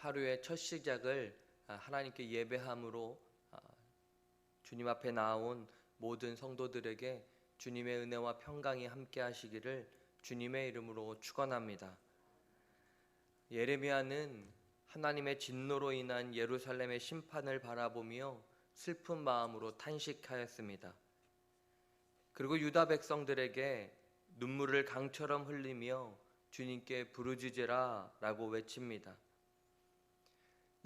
하루의 첫 시작을 하나님께 예배함으로 주님 앞에 나온 모든 성도들에게 주님의 은혜와 평강이 함께 하시기를 주님의 이름으로 축원합니다. 예레미야는 하나님의 진노로 인한 예루살렘의 심판을 바라보며 슬픈 마음으로 탄식하였습니다. 그리고 유다 백성들에게 눈물을 강처럼 흘리며 주님께 부르짖으라 라고 외칩니다.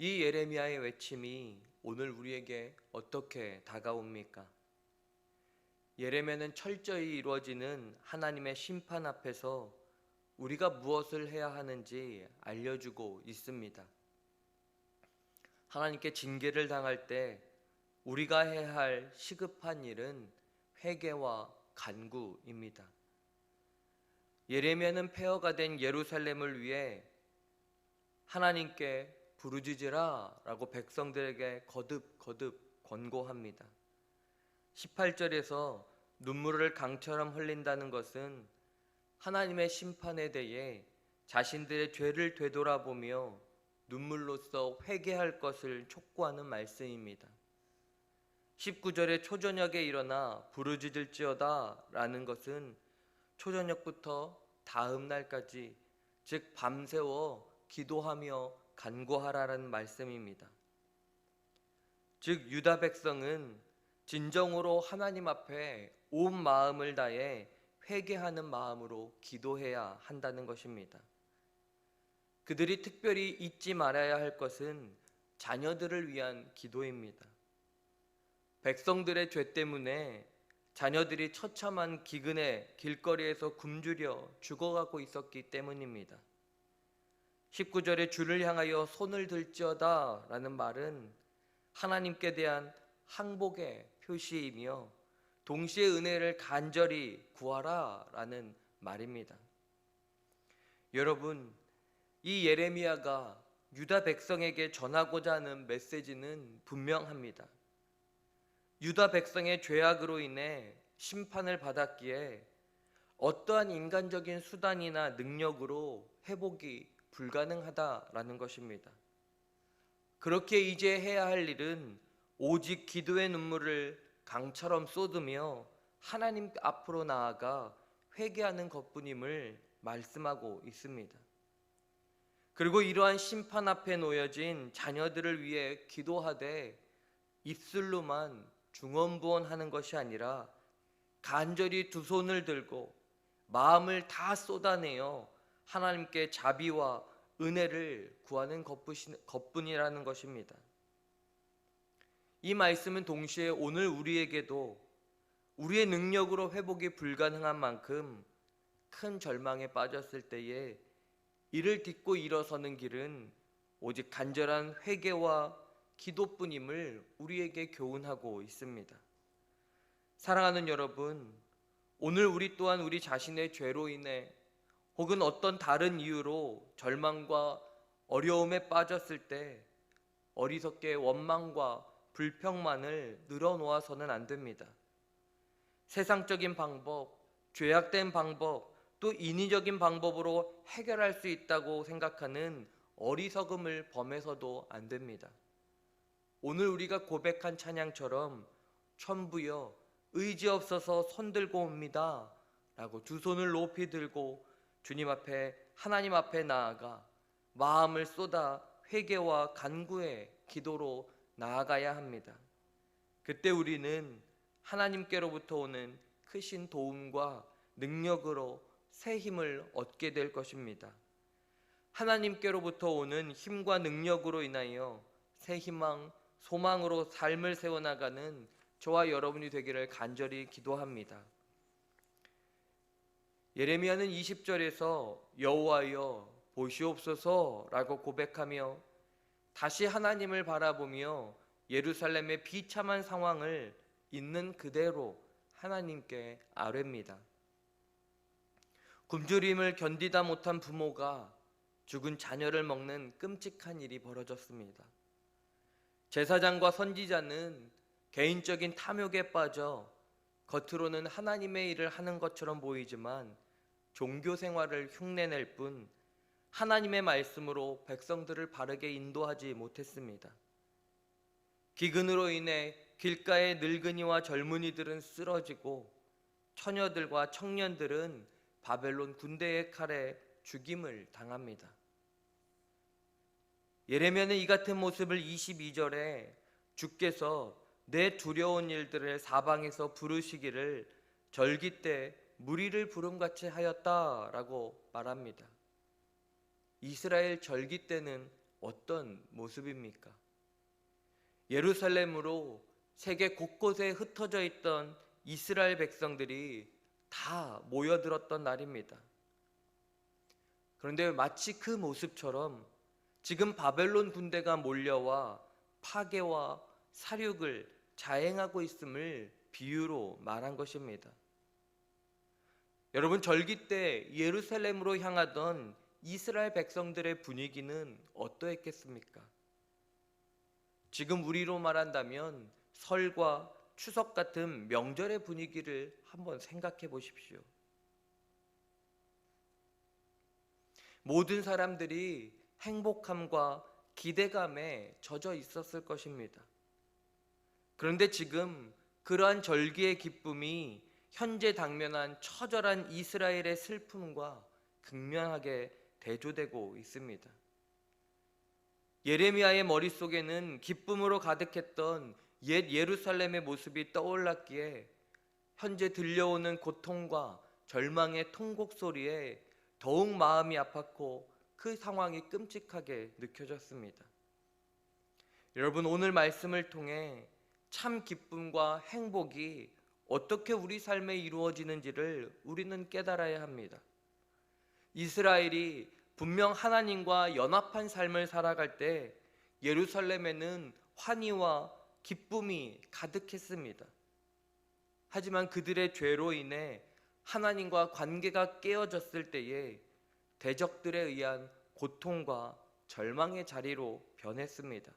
이 예레미야의 외침이 오늘 우리에게 어떻게 다가옵니까? 예레미야는 철저히 이루어지는 하나님의 심판 앞에서 우리가 무엇을 해야 하는지 알려주고 있습니다. 하나님께 징계를 당할 때 우리가 해야 할 시급한 일은 회개와 간구입니다. 예레미야는 폐허가 된 예루살렘을 위해 하나님께 부르짖으라 라고 백성들에게 거듭 권고합니다. 18절에서 눈물을 강처럼 흘린다는 것은 하나님의 심판에 대해 자신들의 죄를 되돌아보며 눈물로써 회개할 것을 촉구하는 말씀입니다. 19절에 초저녁에 일어나 부르짖을지어다 라는 것은 초저녁부터 다음 날까지, 즉 밤새워 기도하며 간구하라는 말씀입니다. 즉 유다 백성은 진정으로 하나님 앞에 온 마음을 다해 회개하는 마음으로 기도해야 한다는 것입니다. 그들이 특별히 잊지 말아야 할 것은 자녀들을 위한 기도입니다. 백성들의 죄 때문에 자녀들이 처참한 기근에 길거리에서 굶주려 죽어가고 있었기 때문입니다. 19절에 주를 향하여 손을 들지어다 라는 말은 하나님께 대한 항복의 표시이며 동시에 은혜를 간절히 구하라 라는 말입니다. 여러분, 이 예레미야가 유다 백성에게 전하고자 하는 메시지는 분명합니다. 유다 백성의 죄악으로 인해 심판을 받았기에 어떠한 인간적인 수단이나 능력으로 회복이 불가능하다라는 것입니다. 그렇게 이제 해야 할 일은 오직 기도의 눈물을 강처럼 쏟으며 하나님 앞으로 나아가 회개하는 것뿐임을 말씀하고 있습니다. 그리고 이러한 심판 앞에 놓여진 자녀들을 위해 기도하되 입술로만 중언부언하는 것이 아니라 간절히 두 손을 들고 마음을 다 쏟아내어 하나님께 자비와 은혜를 구하는 것뿐이라는 것입니다. 이 말씀은 동시에 오늘 우리에게도 우리의 능력으로 회복이 불가능한 만큼 큰 절망에 빠졌을 때에 이를 딛고 일어서는 길은 오직 간절한 회개와 기도뿐임을 우리에게 교훈하고 있습니다. 사랑하는 여러분, 오늘 우리 또한 우리 자신의 죄로 인해 혹은 어떤 다른 이유로 절망과 어려움에 빠졌을 때 어리석게 원망과 불평만을 늘어놓아서는 안 됩니다. 세상적인 방법, 죄악된 방법, 또 인위적인 방법으로 해결할 수 있다고 생각하는 어리석음을 범해서도 안 됩니다. 오늘 우리가 고백한 찬양처럼 천부여 의지 없어서 손들고 옵니다 라고 두 손을 높이 들고 주님 앞에, 하나님 앞에 나아가 마음을 쏟아 회개와 간구의 기도로 나아가야 합니다. 그때 우리는 하나님께로부터 오는 크신 도움과 능력으로 새 힘을 얻게 될 것입니다. 하나님께로부터 오는 힘과 능력으로 인하여 새 희망, 소망으로 삶을 세워나가는 저와 여러분이 되기를 간절히 기도합니다. 예레미야는 20절에서 여호와여 보시옵소서 라고 고백하며 다시 하나님을 바라보며 예루살렘의 비참한 상황을 있는 그대로 하나님께 아뢰입니다. 굶주림을 견디다 못한 부모가 죽은 자녀를 먹는 끔찍한 일이 벌어졌습니다. 제사장과 선지자는 개인적인 탐욕에 빠져 겉으로는 하나님의 일을 하는 것처럼 보이지만 종교 생활을 흉내낼 뿐 하나님의 말씀으로 백성들을 바르게 인도하지 못했습니다. 기근으로 인해 길가의 늙은이와 젊은이들은 쓰러지고 처녀들과 청년들은 바벨론 군대의 칼에 죽임을 당합니다. 예레미야는 이 같은 모습을 22절에 주께서 내 두려운 일들을 사방에서 부르시기를 절기 때 무리를 부름같이 하였다라고 말합니다. 이스라엘 절기 때는 어떤 모습입니까? 예루살렘으로 세계 곳곳에 흩어져 있던 이스라엘 백성들이 다 모여들었던 날입니다. 그런데 마치 그 모습처럼 지금 바벨론 군대가 몰려와 파괴와 살육을 자행하고 있음을 비유로 말한 것입니다. 여러분, 절기 때 예루살렘으로 향하던 이스라엘 백성들의 분위기는 어떠했겠습니까? 지금 우리로 말한다면 설과 추석 같은 명절의 분위기를 한번 생각해 보십시오. 모든 사람들이 행복함과 기대감에 젖어 있었을 것입니다. 그런데 지금 그러한 절기의 기쁨이 현재 당면한 처절한 이스라엘의 슬픔과 극명하게 대조되고 있습니다. 예레미야의 머릿속에는 기쁨으로 가득했던 옛 예루살렘의 모습이 떠올랐기에 현재 들려오는 고통과 절망의 통곡 소리에 더욱 마음이 아팠고 그 상황이 끔찍하게 느껴졌습니다. 여러분, 오늘 말씀을 통해 참 기쁨과 행복이 어떻게 우리 삶에 이루어지는지를 우리는 깨달아야 합니다. 이스라엘이 분명 하나님과 연합한 삶을 살아갈 때 예루살렘에는 환희와 기쁨이 가득했습니다. 하지만 그들의 죄로 인해 하나님과 관계가 깨어졌을 때에 대적들에 의한 고통과 절망의 자리로 변했습니다.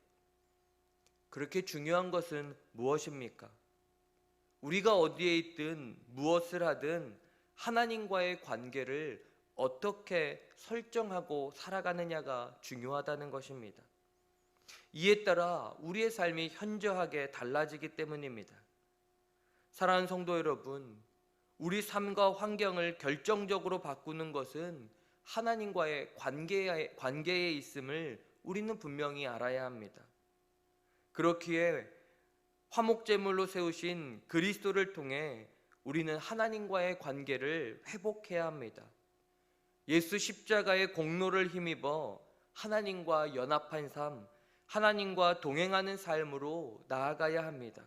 그렇게 중요한 것은 무엇입니까? 우리가 어디에 있든 무엇을 하든 하나님과의 관계를 어떻게 설정하고 살아가느냐가 중요하다는 것입니다. 이에 따라 우리의 삶이 현저하게 달라지기 때문입니다. 사랑하는 성도 여러분, 우리 삶과 환경을 결정적으로 바꾸는 것은 하나님과의 관계에 있음을 우리는 분명히 알아야 합니다. 그렇기에 화목제물로 세우신 그리스도를 통해 우리는 하나님과의 관계를 회복해야 합니다. 예수 십자가의 공로를 힘입어 하나님과 연합한 삶, 하나님과 동행하는 삶으로 나아가야 합니다.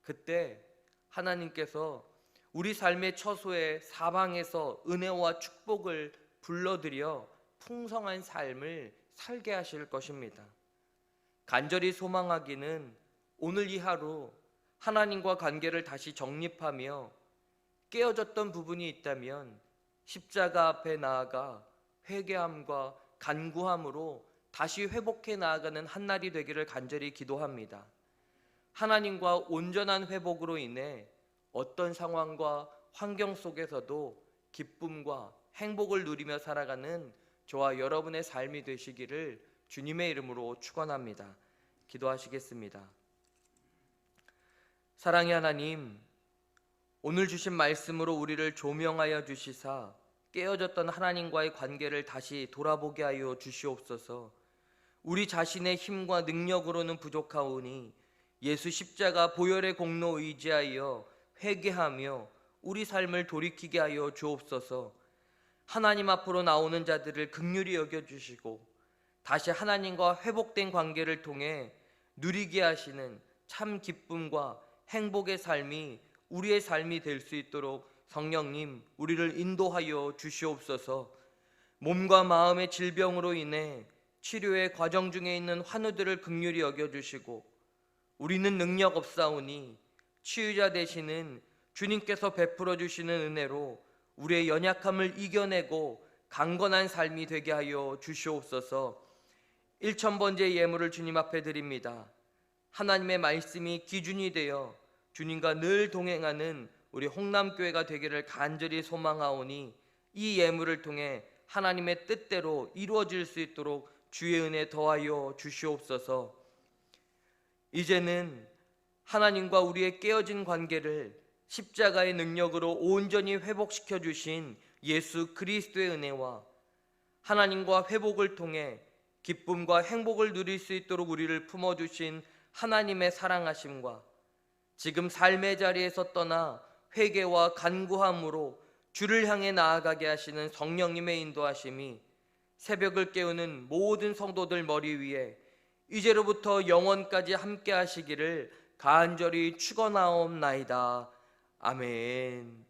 그때 하나님께서 우리 삶의 처소에 사방에서 은혜와 축복을 불러들여 풍성한 삶을 살게 하실 것입니다. 간절히 소망하기는 오늘 이 하루 하나님과 관계를 다시 정립하며 깨어졌던 부분이 있다면 십자가 앞에 나아가 회개함과 간구함으로 다시 회복해 나아가는 한날이 되기를 간절히 기도합니다. 하나님과 온전한 회복으로 인해 어떤 상황과 환경 속에서도 기쁨과 행복을 누리며 살아가는 저와 여러분의 삶이 되시기를 주님의 이름으로 축원합니다. 기도하시겠습니다. 사랑의 하나님, 오늘 주신 말씀으로 우리를 조명하여 주시사 깨어졌던 하나님과의 관계를 다시 돌아보게 하여 주시옵소서. 우리 자신의 힘과 능력으로는 부족하오니 예수 십자가 보혈의 공로 의지하여 회개하며 우리 삶을 돌이키게 하여 주옵소서. 하나님 앞으로 나오는 자들을 긍휼히 여겨주시고 다시 하나님과 회복된 관계를 통해 누리게 하시는 참 기쁨과 행복의 삶이 우리의 삶이 될 수 있도록 성령님, 우리를 인도하여 주시옵소서. 몸과 마음의 질병으로 인해 치료의 과정 중에 있는 환우들을 긍휼히 여겨주시고 우리는 능력 없사오니 치유자 되시는 주님께서 베풀어 주시는 은혜로 우리의 연약함을 이겨내고 강건한 삶이 되게 하여 주시옵소서. 1000번째 예물을 주님 앞에 드립니다. 하나님의 말씀이 기준이 되어 주님과 늘 동행하는 우리 홍남교회가 되기를 간절히 소망하오니 이 예물을 통해 하나님의 뜻대로 이루어질 수 있도록 주의 은혜 더하여 주시옵소서. 이제는 하나님과 우리의 깨어진 관계를 십자가의 능력으로 온전히 회복시켜 주신 예수 그리스도의 은혜와 하나님과 회복을 통해 기쁨과 행복을 누릴 수 있도록 우리를 품어주신 하나님의 사랑하심과 지금 삶의 자리에서 떠나 회개와 간구함으로 주를 향해 나아가게 하시는 성령님의 인도하심이 새벽을 깨우는 모든 성도들 머리 위에 이제로부터 영원까지 함께 하시기를 간절히 축원하옵나이다. 아멘.